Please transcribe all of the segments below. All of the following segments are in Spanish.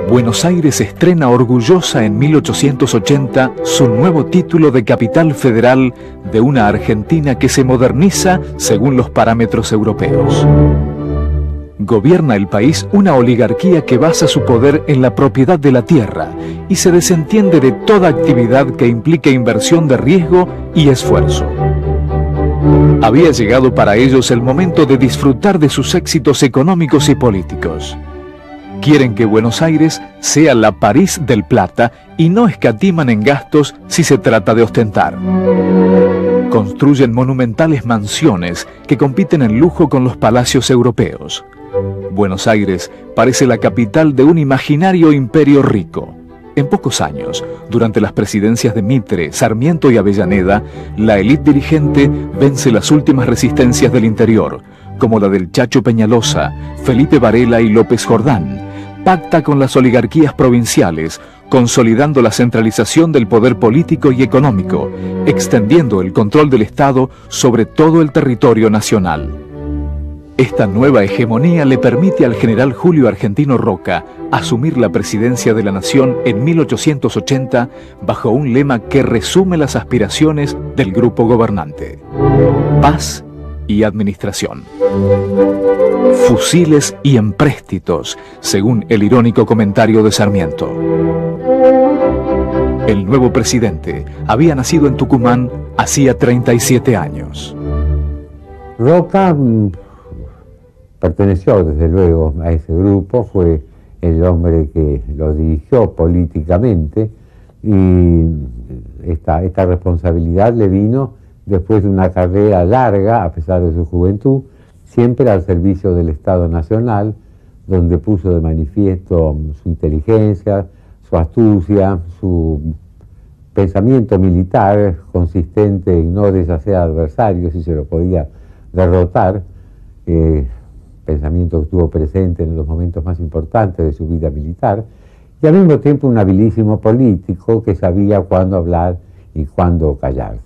Buenos Aires estrena orgullosa en 1880 su nuevo título de capital federal de una Argentina que se moderniza según los parámetros europeos. Gobierna el país una oligarquía que basa su poder en la propiedad de la tierra y se desentiende de toda actividad que implique inversión de riesgo y esfuerzo. Había llegado para ellos el momento de disfrutar de sus éxitos económicos y políticos. Quieren que Buenos Aires sea la París del Plata y no escatiman en gastos si se trata de ostentar. Construyen monumentales mansiones que compiten en lujo con los palacios europeos. Buenos Aires parece la capital de un imaginario imperio rico. En pocos años, durante las presidencias de Mitre, Sarmiento y Avellaneda, la élite dirigente vence las últimas resistencias del interior, como la del Chacho Peñalosa, Felipe Varela y López Jordán. Pacta con las oligarquías provinciales, consolidando la centralización del poder político y económico, extendiendo el control del Estado sobre todo el territorio nacional. Esta nueva hegemonía le permite al general Julio Argentino Roca asumir la presidencia de la nación en 1880 bajo un lema que resume las aspiraciones del grupo gobernante: paz y administración. Fusiles y empréstitos, según el irónico comentario de Sarmiento. El nuevo presidente había nacido en Tucumán hacía 37 años. Roca perteneció desde luego a ese grupo, fue el hombre que lo dirigió políticamente y esta responsabilidad le vino después de una carrera larga, a pesar de su juventud, siempre al servicio del Estado Nacional, donde puso de manifiesto su inteligencia, su astucia, su pensamiento militar consistente en no deshacer adversarios si se lo podía derrotar, pensamiento que estuvo presente en los momentos más importantes de su vida militar, y al mismo tiempo un habilísimo político que sabía cuándo hablar y cuándo callarse.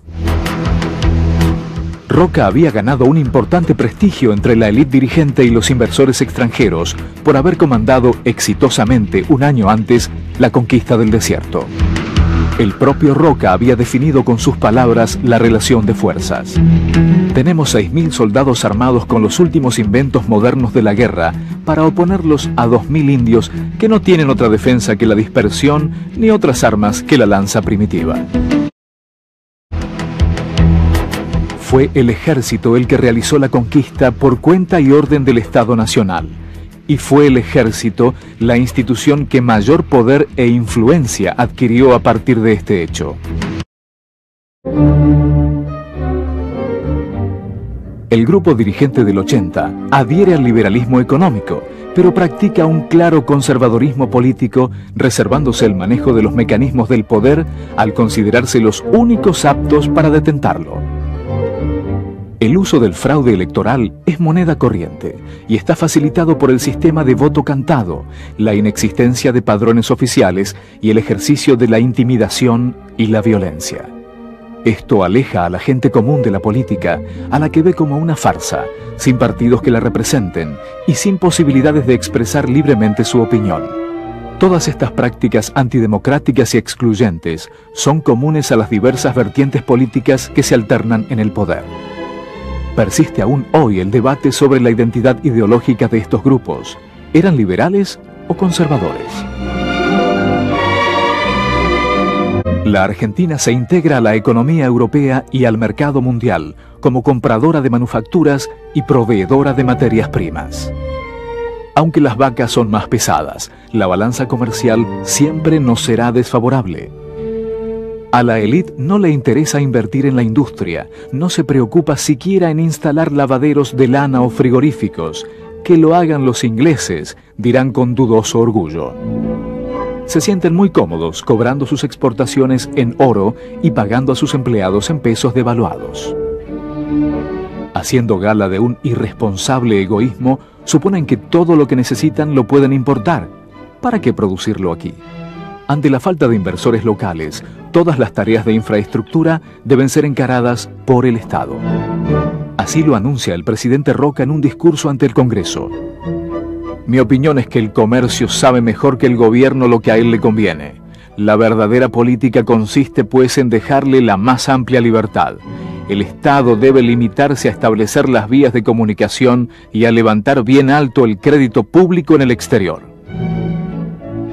Roca había ganado un importante prestigio entre la élite dirigente y los inversores extranjeros por haber comandado exitosamente un año antes la conquista del desierto. El propio Roca había definido con sus palabras la relación de fuerzas. Tenemos 6.000 soldados armados con los últimos inventos modernos de la guerra para oponerlos a 2.000 indios que no tienen otra defensa que la dispersión ni otras armas que la lanza primitiva. Fue el ejército el que realizó la conquista por cuenta y orden del Estado Nacional. Y fue el ejército la institución que mayor poder e influencia adquirió a partir de este hecho. El grupo dirigente del 80 adhiere al liberalismo económico, pero practica un claro conservadorismo político, reservándose el manejo de los mecanismos del poder al considerarse los únicos aptos para detentarlo. El uso del fraude electoral es moneda corriente y está facilitado por el sistema de voto cantado, la inexistencia de padrones oficiales y el ejercicio de la intimidación y la violencia. Esto aleja a la gente común de la política, a la que ve como una farsa, sin partidos que la representen y sin posibilidades de expresar libremente su opinión. Todas estas prácticas antidemocráticas y excluyentes son comunes a las diversas vertientes políticas que se alternan en el poder. Persiste aún hoy el debate sobre la identidad ideológica de estos grupos. ¿Eran liberales o conservadores? La Argentina se integra a la economía europea y al mercado mundial como compradora de manufacturas y proveedora de materias primas. Aunque las vacas son más pesadas, la balanza comercial siempre nos será desfavorable. A la élite no le interesa invertir en la industria, no se preocupa siquiera en instalar lavaderos de lana o frigoríficos. Que lo hagan los ingleses, dirán con dudoso orgullo. Se sienten muy cómodos cobrando sus exportaciones en oro y pagando a sus empleados en pesos devaluados. Haciendo gala de un irresponsable egoísmo, suponen que todo lo que necesitan lo pueden importar. ¿Para qué producirlo aquí? Ante la falta de inversores locales, todas las tareas de infraestructura deben ser encaradas por el Estado. Así lo anuncia el presidente Roca en un discurso ante el Congreso. Mi opinión es que el comercio sabe mejor que el gobierno lo que a él le conviene. La verdadera política consiste pues en dejarle la más amplia libertad. El Estado debe limitarse a establecer las vías de comunicación y a levantar bien alto el crédito público en el exterior.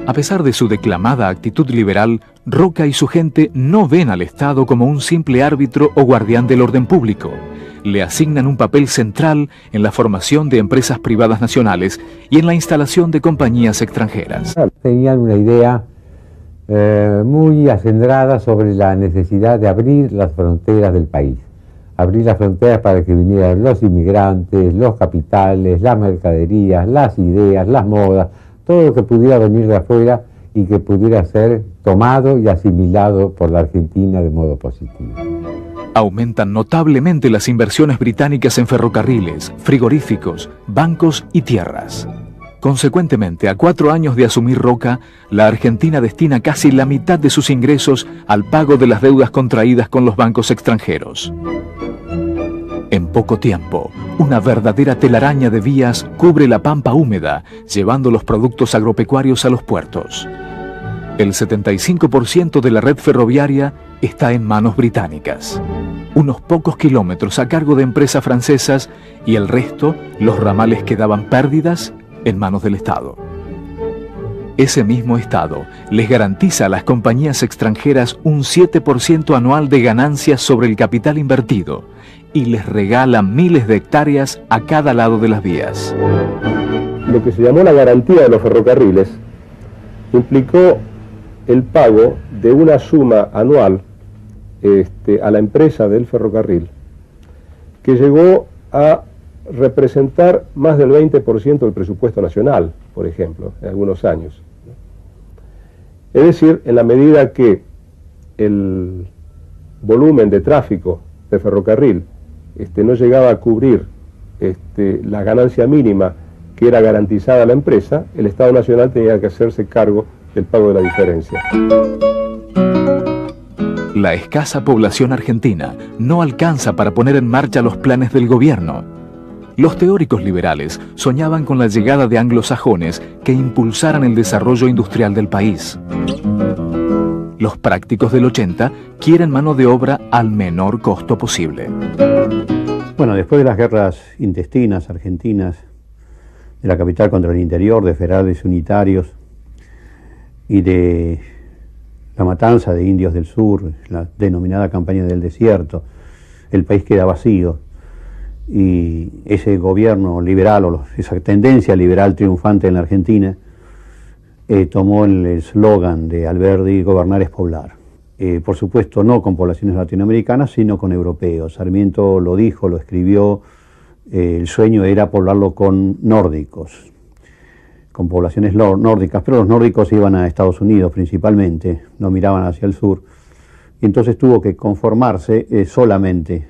A pesar de su declamada actitud liberal, Roca y su gente no ven al Estado como un simple árbitro o guardián del orden público. Le asignan un papel central en la formación de empresas privadas nacionales y en la instalación de compañías extranjeras. Tenían una idea muy acendrada sobre la necesidad de abrir las fronteras del país. Abrir las fronteras para que vinieran los inmigrantes, los capitales, las mercaderías, las ideas, las modas, todo lo que pudiera venir de afuera y que pudiera ser tomado y asimilado por la Argentina de modo positivo. Aumentan notablemente las inversiones británicas en ferrocarriles, frigoríficos, bancos y tierras. Consecuentemente, a 4 años de asumir Roca, la Argentina destina casi la mitad de sus ingresos al pago de las deudas contraídas con los bancos extranjeros. En poco tiempo, una verdadera telaraña de vías cubre la pampa húmeda, llevando los productos agropecuarios a los puertos. El 75% de la red ferroviaria está en manos británicas. Unos pocos kilómetros a cargo de empresas francesas y el resto, los ramales que daban pérdidas, en manos del Estado. Ese mismo Estado les garantiza a las compañías extranjeras un 7% anual de ganancias sobre el capital invertido y les regala miles de hectáreas a cada lado de las vías. Lo que se llamó la garantía de los ferrocarriles implicó el pago de una suma anual a la empresa del ferrocarril que llegó a representar más del 20% del presupuesto nacional, por ejemplo, en algunos años. Es decir, en la medida que el volumen de tráfico de ferrocarril no llegaba a cubrir la ganancia mínima que era garantizada a la empresa, el Estado Nacional tenía que hacerse cargo del pago de la diferencia. La escasa población argentina no alcanza para poner en marcha los planes del gobierno. Los teóricos liberales soñaban con la llegada de anglosajones que impulsaran el desarrollo industrial del país. Los prácticos del 80 quieren mano de obra al menor costo posible. Bueno, después de las guerras intestinas argentinas, de la capital contra el interior, de federales unitarios y de la matanza de indios del sur, la denominada campaña del desierto, el país queda vacío. Y ese gobierno liberal, o esa tendencia liberal triunfante en la Argentina, tomó el eslogan de Alberdi: gobernar es poblar. Por supuesto, no con poblaciones latinoamericanas, sino con europeos. Sarmiento lo dijo, lo escribió, el sueño era poblarlo con nórdicos, con poblaciones nórdicas, pero los nórdicos iban a Estados Unidos principalmente, no miraban hacia el sur, y entonces tuvo que conformarse solamente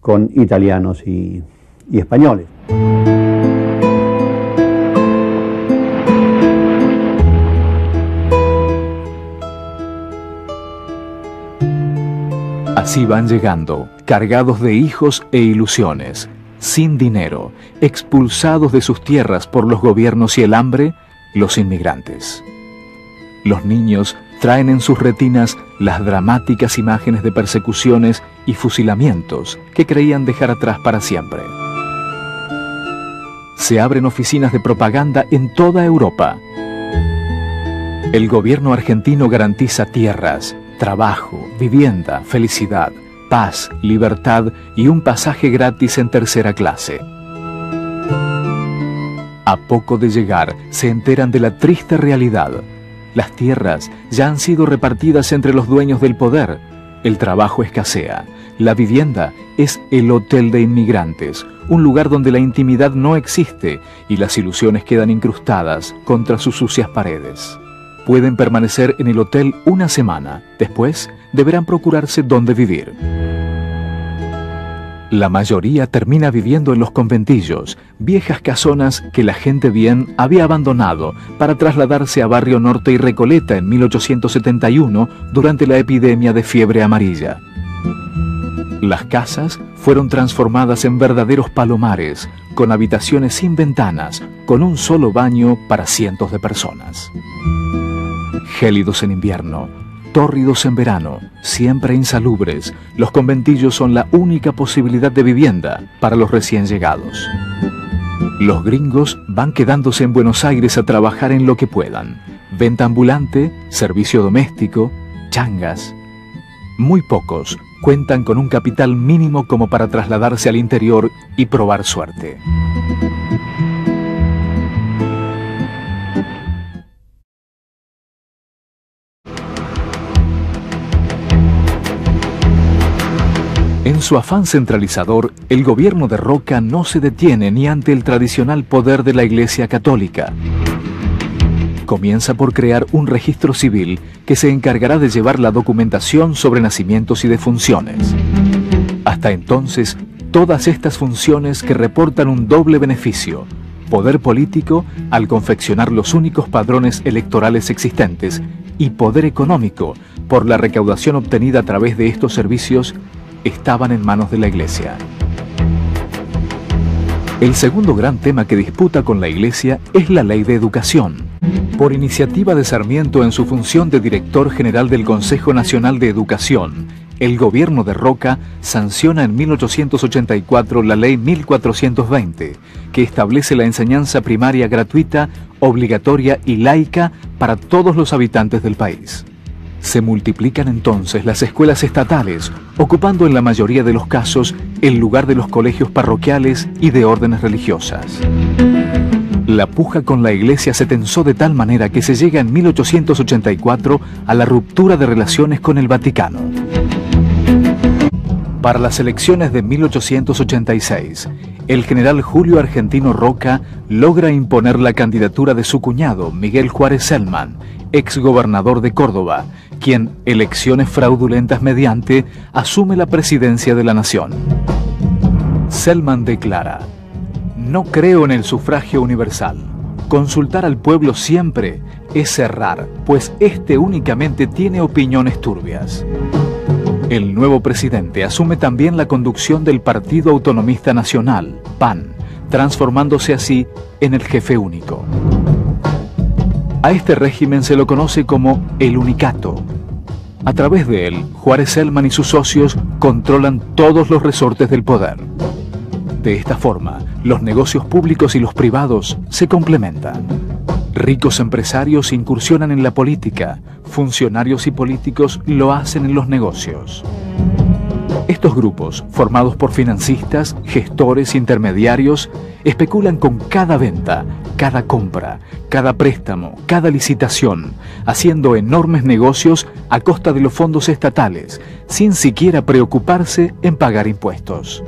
con italianos y españoles. Así van llegando, cargados de hijos e ilusiones, sin dinero, expulsados de sus tierras por los gobiernos y el hambre, los inmigrantes. Los niños traen en sus retinas las dramáticas imágenes de persecuciones y fusilamientos que creían dejar atrás para siempre. Se abren oficinas de propaganda en toda Europa. El gobierno argentino garantiza tierras, trabajo, vivienda, felicidad, paz, libertad y un pasaje gratis en tercera clase. A poco de llegar, se enteran de la triste realidad. Las tierras ya han sido repartidas entre los dueños del poder. El trabajo escasea. La vivienda es el hotel de inmigrantes, un lugar donde la intimidad no existe y las ilusiones quedan incrustadas contra sus sucias paredes. Pueden permanecer en el hotel una semana. Después, deberán procurarse dónde vivir. La mayoría termina viviendo en los conventillos, viejas casonas que la gente bien había abandonado para trasladarse a Barrio Norte y Recoleta en 1871 durante la epidemia de fiebre amarilla. Las casas fueron transformadas en verdaderos palomares, con habitaciones sin ventanas, con un solo baño para cientos de personas. Gélidos en invierno, tórridos en verano, siempre insalubres, los conventillos son la única posibilidad de vivienda para los recién llegados. Los gringos van quedándose en Buenos Aires a trabajar en lo que puedan. Venta ambulante, servicio doméstico, changas. Muy pocos cuentan con un capital mínimo como para trasladarse al interior y probar suerte. En su afán centralizador, el gobierno de Roca no se detiene ni ante el tradicional poder de la Iglesia Católica. Comienza por crear un registro civil que se encargará de llevar la documentación sobre nacimientos y defunciones. Hasta entonces, todas estas funciones que reportan un doble beneficio: poder político al confeccionar los únicos padrones electorales existentes y poder económico por la recaudación obtenida a través de estos servicios, estaban en manos de la Iglesia. El segundo gran tema que disputa con la Iglesia es la Ley de Educación. Por iniciativa de Sarmiento en su función de director general del Consejo Nacional de Educación, el gobierno de Roca sanciona en 1884 la Ley 1420, que establece la enseñanza primaria gratuita, obligatoria y laica para todos los habitantes del país. Se multiplican entonces las escuelas estatales, ocupando en la mayoría de los casos el lugar de los colegios parroquiales y de órdenes religiosas. La puja con la Iglesia se tensó de tal manera que se llega en 1884 a la ruptura de relaciones con el Vaticano. Para las elecciones de 1886, el general Julio Argentino Roca logra imponer la candidatura de su cuñado, Miguel Juárez Celman, exgobernador de Córdoba, quien, elecciones fraudulentas mediante, asume la presidencia de la nación. Celman declara: "No creo en el sufragio universal. Consultar al pueblo siempre es errar, pues éste únicamente tiene opiniones turbias". El nuevo presidente asume también la conducción del Partido Autonomista Nacional, PAN, transformándose así en el jefe único. A este régimen se lo conoce como el Unicato. A través de él, Juárez Celman y sus socios controlan todos los resortes del poder. De esta forma, los negocios públicos y los privados se complementan. Ricos empresarios incursionan en la política, funcionarios y políticos lo hacen en los negocios. Estos grupos, formados por financistas, gestores, intermediarios, especulan con cada venta, cada compra, cada préstamo, cada licitación, haciendo enormes negocios a costa de los fondos estatales, sin siquiera preocuparse en pagar impuestos.